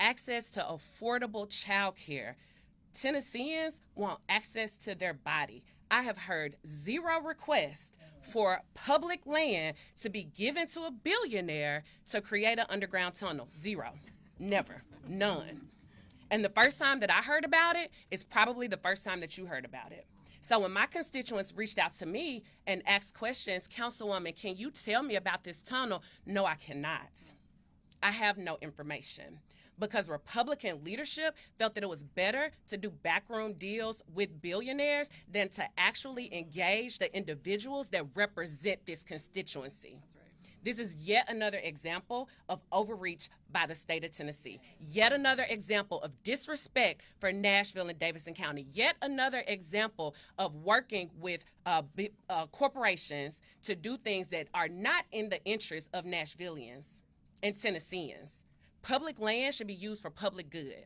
access to affordable child care. Tennesseans want access to their body. I have heard zero requests for public land to be given to a billionaire to create an underground tunnel. Zero. Never. None. And the first time that I heard about it is probably the first time that you heard about it. So when my constituents reached out to me and asked questions, Councilwoman, can you tell me about this tunnel? No, I cannot. I have no information because Republican leadership felt that it was better to do backroom deals with billionaires than to actually engage the individuals that represent this constituency. That's right. This is yet another example of overreach by the state of Tennessee. Yet another example of disrespect for Nashville and Davidson County. Yet another example of working with corporations to do things that are not in the interest of Nashvillians and Tennesseans. Public land should be used for public good.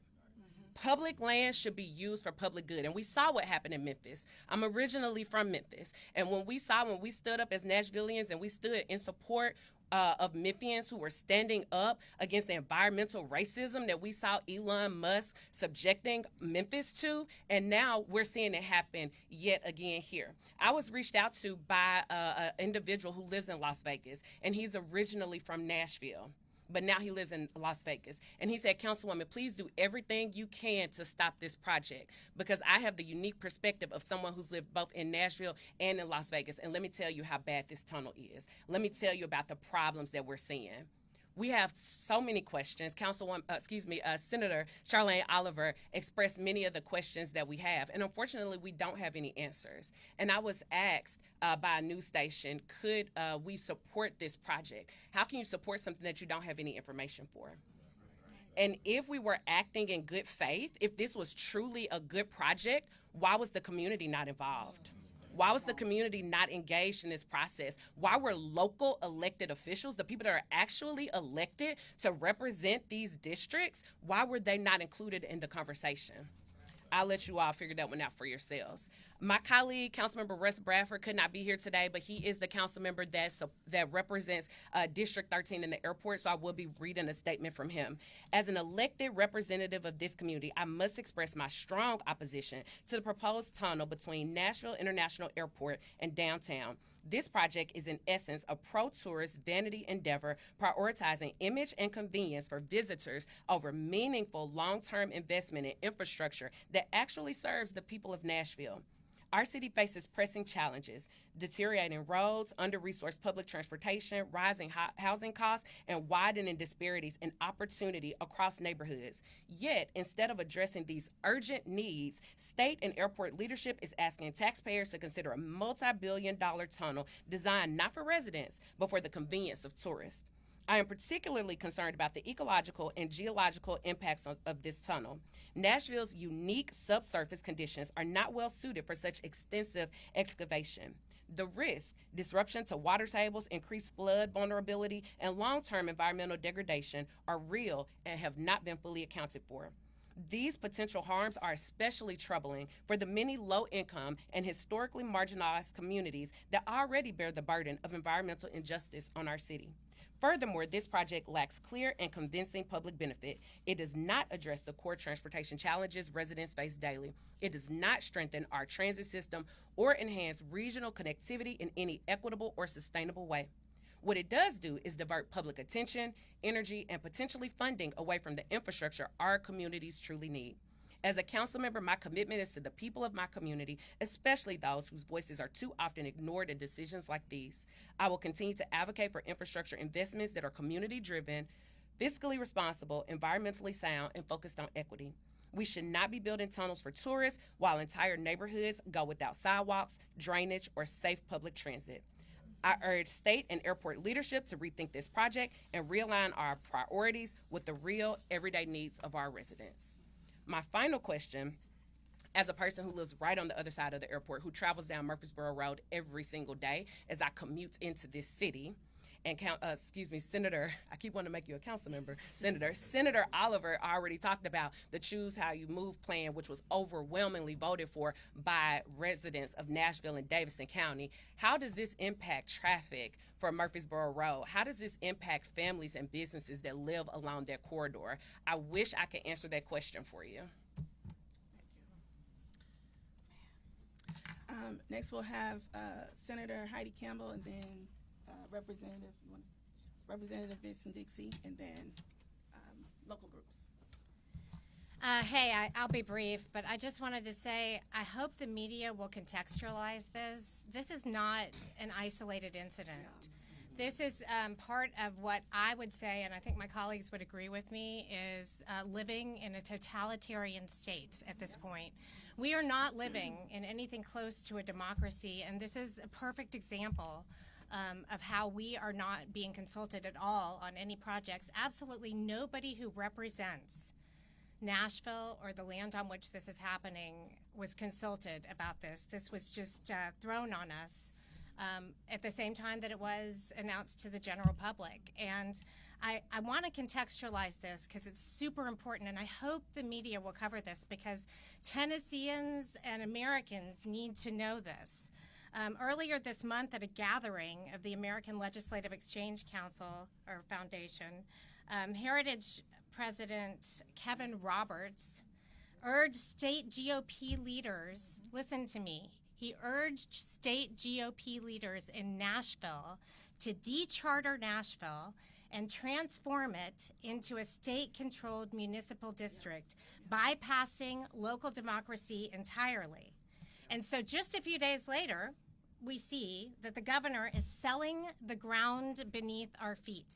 Public land should be used for public good. And we saw what happened in Memphis. I'm originally from Memphis. And when we stood up as Nashvillians and we stood in support of Memphians who were standing up against the environmental racism that we saw Elon Musk subjecting Memphis to, and now we're seeing it happen yet again here. I was reached out to by an individual who lives in Las Vegas, and he's originally from Nashville, but now he lives in Las Vegas. And he said, Councilwoman, please do everything you can to stop this project because I have the unique perspective of someone who's lived both in Nashville and in Las Vegas. And let me tell you how bad this tunnel is. Let me tell you about the problems that we're seeing. We have so many questions. Senator Charlene Oliver expressed many of the questions that we have, and unfortunately, we don't have any answers. And I was asked by a news station, could we support this project? How can you support something that you don't have any information for? And if we were acting in good faith, if this was truly a good project, why was the community not involved? Why was the community not engaged in this process? Why were local elected officials, the people that are actually elected to represent these districts, why were they not included in the conversation? I'll let you all figure that one out for yourselves. My colleague, Councilmember Russ Bradford, could not be here today, but he is the council member that represents District 13 in the airport, so I will be reading a statement from him. As an elected representative of this community, I must express my strong opposition to the proposed tunnel between Nashville International Airport and downtown. This project is in essence a pro-tourist vanity endeavor prioritizing image and convenience for visitors over meaningful long-term investment in infrastructure that actually serves the people of Nashville. Our city faces pressing challenges: deteriorating roads, under-resourced public transportation, rising housing costs, and widening disparities in opportunity across neighborhoods. Yet, instead of addressing these urgent needs, state and airport leadership is asking taxpayers to consider a multi-billion-dollar tunnel designed not for residents, but for the convenience of tourists. I am particularly concerned about the ecological and geological impacts of this tunnel. Nashville's unique subsurface conditions are not well suited for such extensive excavation. The risk, disruption to water tables, increased flood vulnerability, and long-term environmental degradation are real and have not been fully accounted for. These potential harms are especially troubling for the many low-income and historically marginalized communities that already bear the burden of environmental injustice on our city. Furthermore, this project lacks clear and convincing public benefit. It does not address the core transportation challenges residents face daily. It does not strengthen our transit system or enhance regional connectivity in any equitable or sustainable way. What it does do is divert public attention, energy, and potentially funding away from the infrastructure our communities truly need. As a council member, my commitment is to the people of my community, especially those whose voices are too often ignored in decisions like these. I will continue to advocate for infrastructure investments that are community-driven, fiscally responsible, environmentally sound, and focused on equity. We should not be building tunnels for tourists while entire neighborhoods go without sidewalks, drainage, or safe public transit. I urge state and airport leadership to rethink this project and realign our priorities with the real, everyday needs of our residents. My final question, as a person who lives right on the other side of the airport, who travels down Murfreesboro Road every single day as I commute into this city, and Senator, I keep wanting to make you a council member, Senator Oliver already talked about the Choose How You Move plan, which was overwhelmingly voted for by residents of Nashville and Davidson County. How does this impact traffic for Murfreesboro Road? How does this impact families and businesses that live along that corridor? I wish I could answer that question for you. Next, we'll have Senator Heidi Campbell, and then Representative Vincent Dixie, and then local groups. I'll be brief, but I just wanted to say I hope the media will contextualize this. This is not an isolated incident. This is part of what I would say, and I think my colleagues would agree with me, is living in a totalitarian state at this point. We are not living in anything close to a democracy, and this is a perfect example of how we are not being consulted at all on any projects. Absolutely nobody who represents Nashville or the land on which this is happening was consulted about this. This was just thrown on us at the same time that it was announced to the general public. And I want to contextualize this because it's super important, and I hope the media will cover this because Tennesseans and Americans need to know this. Earlier this month at a gathering of the American Legislative Exchange Council or Foundation, Heritage President Kevin Roberts urged state GOP leaders, listen to me, he urged state GOP leaders in Nashville to decharter Nashville and transform it into a state-controlled municipal district, bypassing local democracy entirely. And so just a few days later, we see that the governor is selling the ground beneath our feet.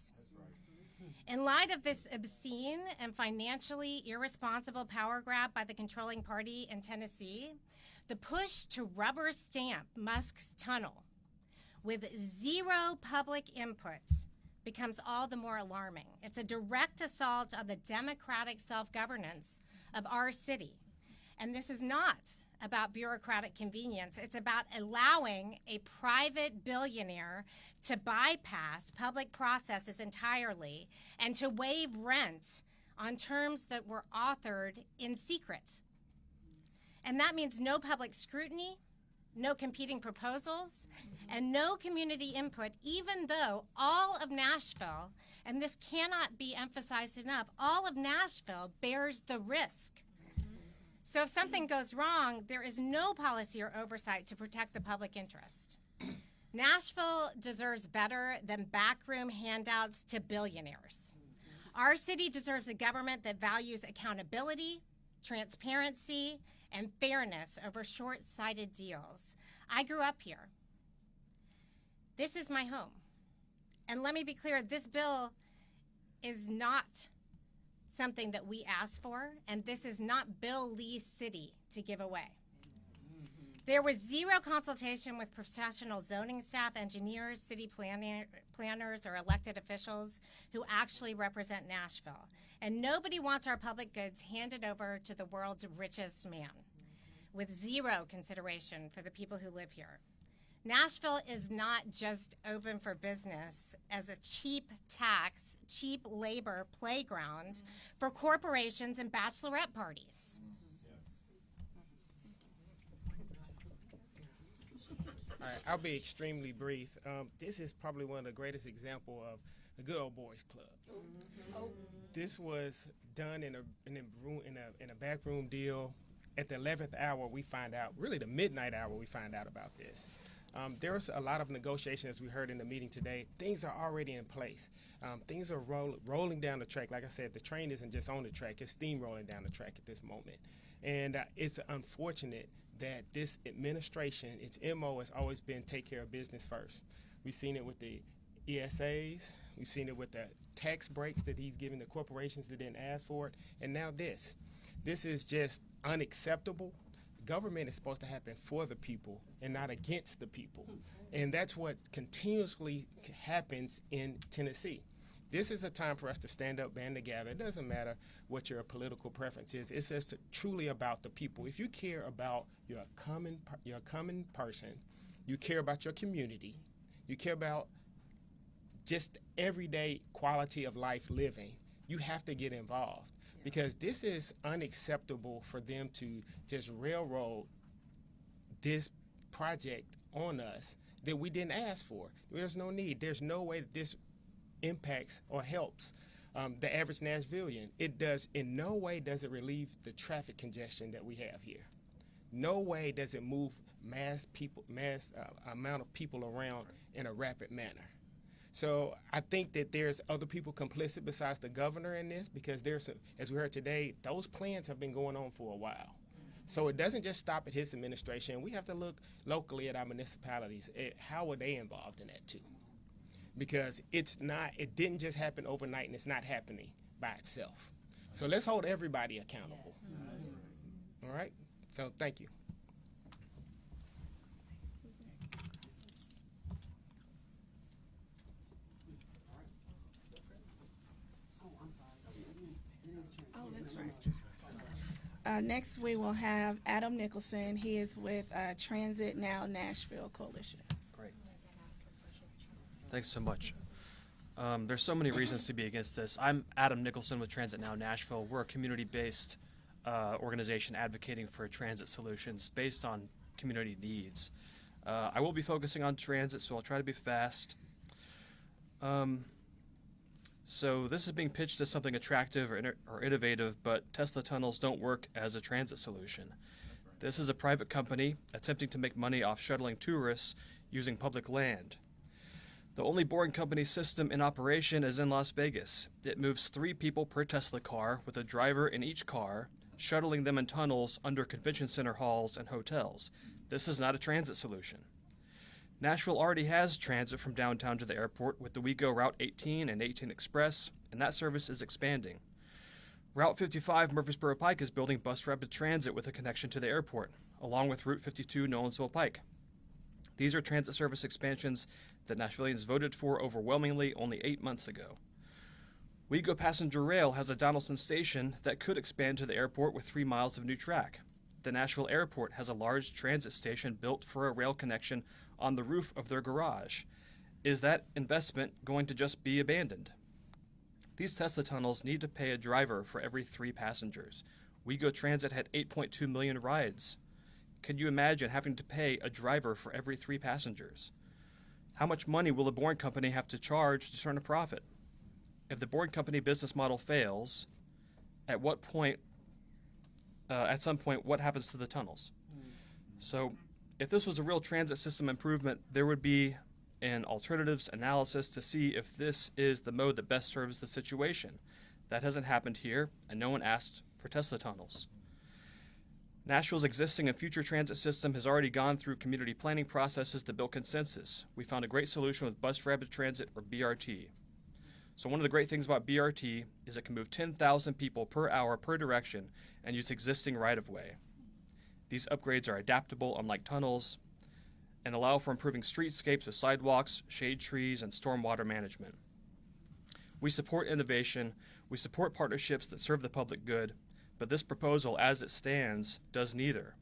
In light of this obscene and financially irresponsible power grab by the controlling party in Tennessee, the push to rubber stamp Musk's tunnel with zero public input becomes all the more alarming. It's a direct assault on the democratic self-governance of our city. And this is not about bureaucratic convenience. It's about allowing a private billionaire to bypass public processes entirely and to waive rent on terms that were authored in secret. And that means no public scrutiny, no competing proposals, and no community input, even though all of Nashville, and this cannot be emphasized enough, all of Nashville bears the risk. So if something goes wrong, there is no policy or oversight to protect the public interest. Nashville deserves better than backroom handouts to billionaires. Our city deserves a government that values accountability, transparency, and fairness over short-sighted deals. I grew up here. This is my home. And let me be clear, this bill is not something that we asked for, and this is not Bill Lee's city to give away. There was zero consultation with professional zoning staff, engineers, city planners, or elected officials who actually represent Nashville. And nobody wants our public goods handed over to the world's richest man, with zero consideration for the people who live here. Nashville is not just open for business as a cheap tax, cheap labor playground for corporations and bachelorette parties. All right, I'll be extremely brief. This is probably one of the greatest examples of the good old boys club. This was done in a backroom deal. At the 11th hour, we find out, really the midnight hour, we find out about this. There's a lot of negotiation, as we heard in the meeting today. Things are already in place. Things are rolling down the track. Like I said, the train isn't just on the track, it's steamrolling down the track at this moment. And it's unfortunate that this administration, its MO has always been take care of business first. We've seen it with the ESAs. We've seen it with the tax breaks that he's giving the corporations that didn't ask for it. And now this. This is just unacceptable. Government is supposed to happen for the people and not against the people. And that's what continuously happens in Tennessee. This is a time for us to stand up, band together. It doesn't matter what your political preference is. It's just truly about the people. If you care about your common person, you care about your community, you care about just everyday quality of life living, you have to get involved, because this is unacceptable for them to just railroad this project on us that we didn't ask for. There's no need. There's no way that this impacts or helps the average Nashvilleian. It does, in no way does it relieve the traffic congestion that we have here. No way does it move mass amount of people around in a rapid manner. So I think that there's other people complicit besides the governor in this, because there's, as we heard today, those plans have been going on for a while. So it doesn't just stop at his administration. We have to look locally at our municipalities at how are they involved in that too. Because it didn't just happen overnight, and it's not happening by itself. So let's hold everybody accountable. All right? So thank you. Oh, that's right. Next, we will have Adam Nicholson. He is with Transit Now Nashville Coalition. Great. Thanks so much. There's so many reasons to be against this. I'm Adam Nicholson with Transit Now Nashville. We're a community-based organization advocating for transit solutions based on community needs. I will be focusing on transit, so I'll try to be fast. So this is being pitched as something attractive or innovative, but Tesla tunnels don't work as a transit solution. This is a private company attempting to make money off shuttling tourists using public land. The only boring company system in operation is in Las Vegas. It moves 3 people per Tesla car with a driver in each car, shuttling them in tunnels under convention center halls and hotels. This is not a transit solution. Nashville already has transit from downtown to the airport with the WeGo Route 18 and 18 Express, and that service is expanding. Route 55 Murfreesboro Pike is building bus rapid transit with a connection to the airport, along with Route 52 Nolensville Pike. These are transit service expansions that Nashvilleians voted for overwhelmingly only 8 months ago. WeGo Passenger Rail has a Donaldson station that could expand to the airport with 3 miles of new track. The Nashville Airport has a large transit station built for a rail connection on the roof of their garage. Is that investment going to just be abandoned? These Tesla tunnels need to pay a driver for every 3 passengers. WeGo Transit had 8.2 million rides. Can you imagine having to pay a driver for every 3 passengers? How much money will a boring company have to charge to turn a profit? If the boring company business model fails, at some point, what happens to the tunnels? So if this was a real transit system improvement, there would be an alternatives analysis to see if this is the mode that best serves the situation. That hasn't happened here, and no one asked for Tesla tunnels. Nashville's existing and future transit system has already gone through community planning processes to build consensus. We found a great solution with Bus Rapid Transit, or BRT. So one of the great things about BRT is it can move 10,000 people per hour per direction and use existing right-of-way. These upgrades are adaptable, unlike tunnels, and allow for improving streetscapes with sidewalks, shade trees, and stormwater management. We support innovation, we support partnerships that serve the public good, but this proposal, as it stands, does neither.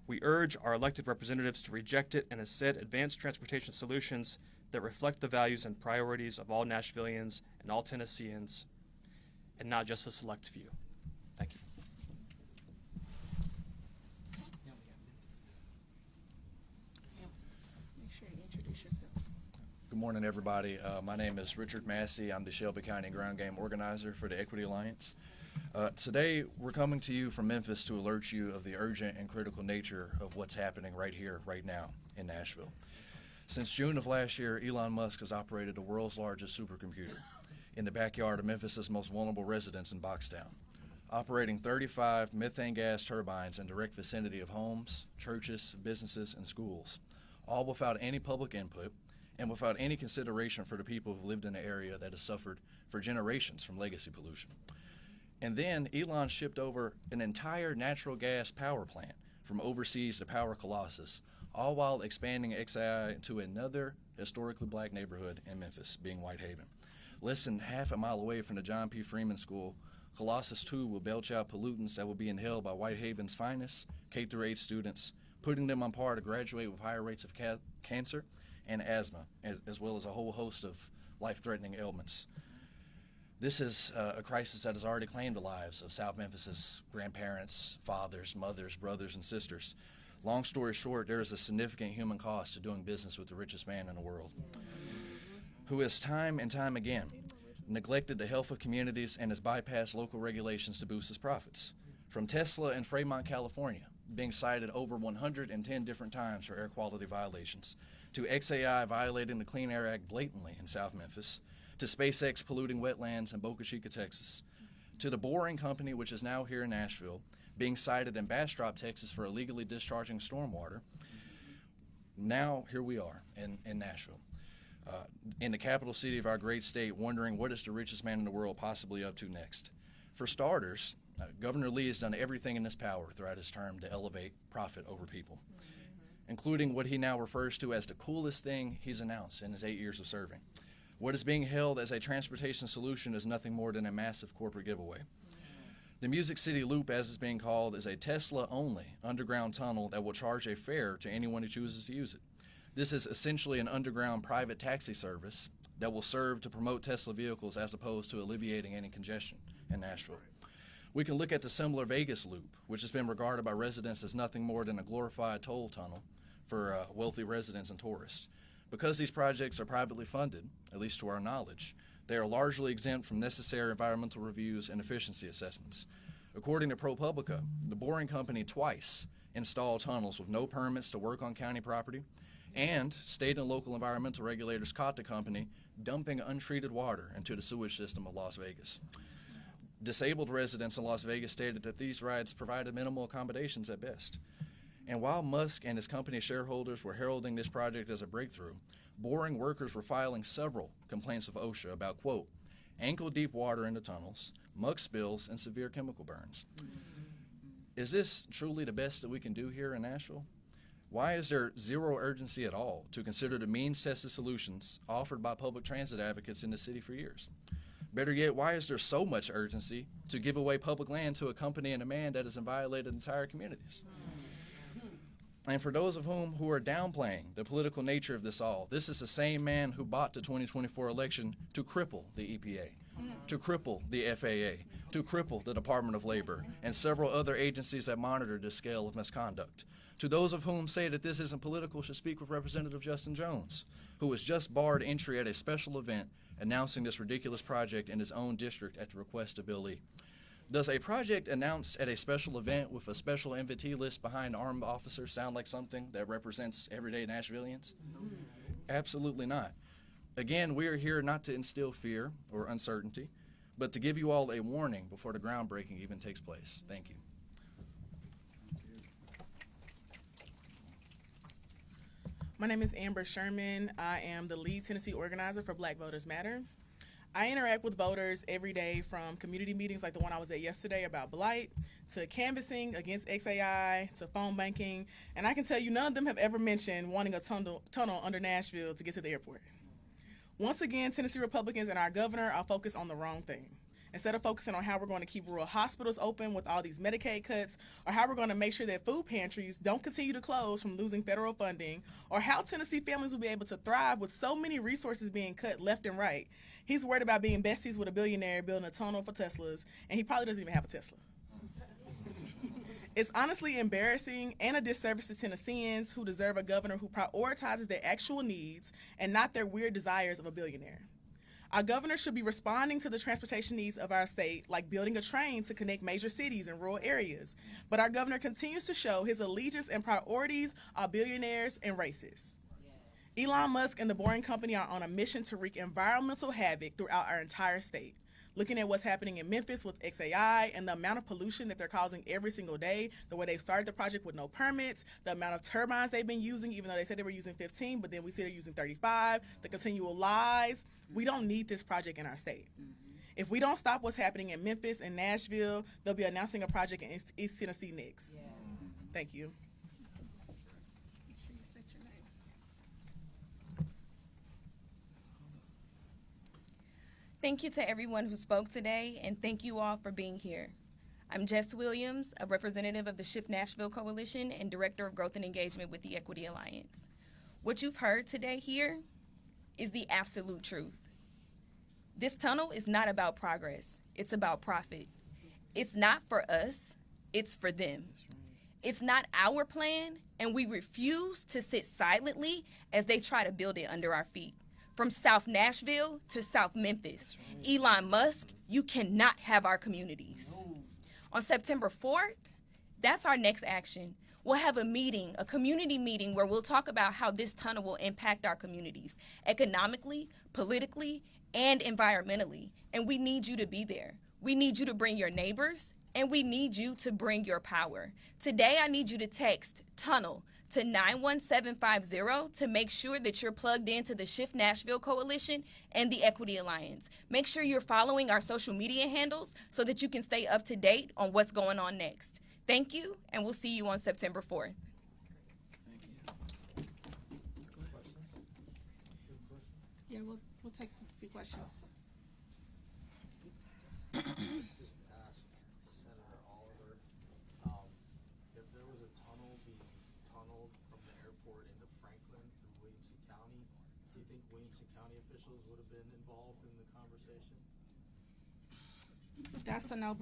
We urge our elected representatives to reject it and instead advance transportation solutions that reflect the values and priorities of all Nashvilleians and all Tennesseans, and not just a select few. Thank you. Make sure you introduce yourself. Good morning, everybody. My name is Richard Massey. I'm the Shelby County Ground Game Organizer for the Equity Alliance. Today, we're coming to you from Memphis to alert you of the urgent and critical nature of what's happening right here, right now in Nashville. Since June of last year, Elon Musk has operated the world's largest supercomputer in the backyard of Memphis's most vulnerable residents in Boxtown, operating 35 methane gas turbines in direct vicinity of homes, churches, businesses, and schools, all without any public input and without any consideration for the people who've lived in the area that has suffered for generations from legacy pollution. And then Elon shipped over an entire natural gas power plant from overseas to power Colossus, all while expanding XAI into another historically black neighborhood in Memphis, being Whitehaven. Less than half a mile away from the John P. Freeman School, Colossus 2 will belch out pollutants that will be inhaled by Whitehaven's finest K-8 students, putting them on par to graduate with higher rates of cancer and asthma, as well as a whole host of life-threatening ailments. This is a crisis that has already claimed the lives of South Memphis's grandparents, fathers, mothers, brothers, and sisters. Long story short, there is a significant human cost to doing business with the richest man in the world, who has time and time again neglected the health of communities and has bypassed local regulations to boost his profits. From Tesla in Fremont, California, being cited over 110 different times for air quality violations, to XAI violating the Clean Air Act blatantly in South Memphis, to SpaceX polluting wetlands in Boca Chica, Texas, to the Boring Company, which is now here in Nashville, being cited in Bastrop, Texas for illegally discharging stormwater. Now here we are in Nashville, in the capital city of our great state, wondering what is the richest man in the world possibly up to next. For starters, Governor Lee has done everything in his power throughout his term to elevate profit over people, including what he now refers to as the coolest thing he's announced in his 8 years of serving. What is being held as a transportation solution is nothing more than a massive corporate giveaway. The Music City Loop, as it's being called, is a Tesla-only underground tunnel that will charge a fare to anyone who chooses to use it. This is essentially an underground private taxi service that will serve to promote Tesla vehicles as opposed to alleviating any congestion in Nashville. We can look at the similar Vegas Loop, which has been regarded by residents as nothing more than a glorified toll tunnel for wealthy residents and tourists. Because these projects are privately funded, at least to our knowledge, they are largely exempt from necessary environmental reviews and efficiency assessments. According to ProPublica, the Boring Company twice installed tunnels with no permits to work on county property, and state and local environmental regulators caught the company dumping untreated water into the sewage system of Las Vegas. Disabled residents in Las Vegas stated that these rides provided minimal accommodations at best. And while Musk and his company shareholders were heralding this project as a breakthrough, boring workers were filing several complaints of OSHA about, quote, ankle-deep water in the tunnels, muck spills, and severe chemical burns. Is this truly the best that we can do here in Nashville? Why is there zero urgency at all to consider the means-tested solutions offered by public transit advocates in the city for years? Better yet, why is there so much urgency to give away public land to a company and a man that has violated entire communities? And for those of who are downplaying the political nature of this all, this is the same man who bought the 2024 election to cripple the EPA, to cripple the FAA, to cripple the Department of Labor, and several other agencies that monitor the scale of misconduct. To those of whom say that this isn't political should speak with Representative Justin Jones, who was just barred entry at a special event announcing this ridiculous project in his own district at the request of Bill Lee. Does a project announced at a special event with a special invitee list behind armed officers sound like something that represents everyday Nashvillians? Absolutely not. Again, we are here not to instill fear or uncertainty, but to give you all a warning before the groundbreaking even takes place. Thank you. My name is Amber Sherman. I am the lead Tennessee organizer for Black Voters Matter. I interact with voters every day, from community meetings like the one I was at yesterday about blight, to canvassing against XAI, to phone banking, and I can tell you none of them have ever mentioned wanting a tunnel under Nashville to get to the airport. Once again, Tennessee Republicans and our governor are focused on the wrong thing. Instead of focusing on how we're going to keep rural hospitals open with all these Medicaid cuts, or how we're going to make sure that food pantries don't continue to close from losing federal funding, or how Tennessee families will be able to thrive with so many resources being cut left and right, he's worried about being besties with a billionaire building a tunnel for Teslas, and he probably doesn't even have a Tesla. It's honestly embarrassing and a disservice to Tennesseans who deserve a governor who prioritizes their actual needs and not their weird desires of a billionaire. Our governor should be responding to the transportation needs of our state, like building a train to connect major cities and rural areas. But our governor continues to show his allegiance and priorities are billionaires and racists. Elon Musk and the Boring Company are on a mission to wreak environmental havoc throughout our entire state. Looking at what's happening in Memphis with XAI and the amount of pollution that they're causing every single day, the way they've started the project with no permits, the amount of turbines they've been using, even though they said they were using 15, but then we see they're using 35, the continual lies. We don't need this project in our state. If we don't stop what's happening in Memphis and Nashville, they'll be announcing a project in East Tennessee next. Thank you. Thank you to everyone who spoke today, and thank you all for being here. I'm Jess Williams, a representative of the Shift Nashville Coalition and Director of Growth and Engagement with the Equity Alliance. What you've heard today here is the absolute truth. This tunnel is not about progress. It's about profit. It's not for us. It's for them. It's not our plan, and we refuse to sit silently as they try to build it under our feet. From South Nashville to South Memphis, Elon Musk, you cannot have our communities. On September 4th, that's our next action. We'll have a meeting, a community meeting, where we'll talk about how this tunnel will impact our communities economically, politically, and environmentally. And we need you to be there. We need you to bring your neighbors, and we need you to bring your power. Today, I need you to text TUNNEL to 91750 to make sure that you're plugged into the Shift Nashville Coalition and the Equity Alliance. Make sure you're following our social media handles so that you can stay up to date on what's going on next. Thank you, and we'll see you on September 4th. Yeah, we'll take some few questions. Just ask Senator Oliver, if there was a tunnel being tunneled from the airport into Franklin through Williamson County, do you think Williamson County officials would have been involved in the conversation? That's a no-brainer.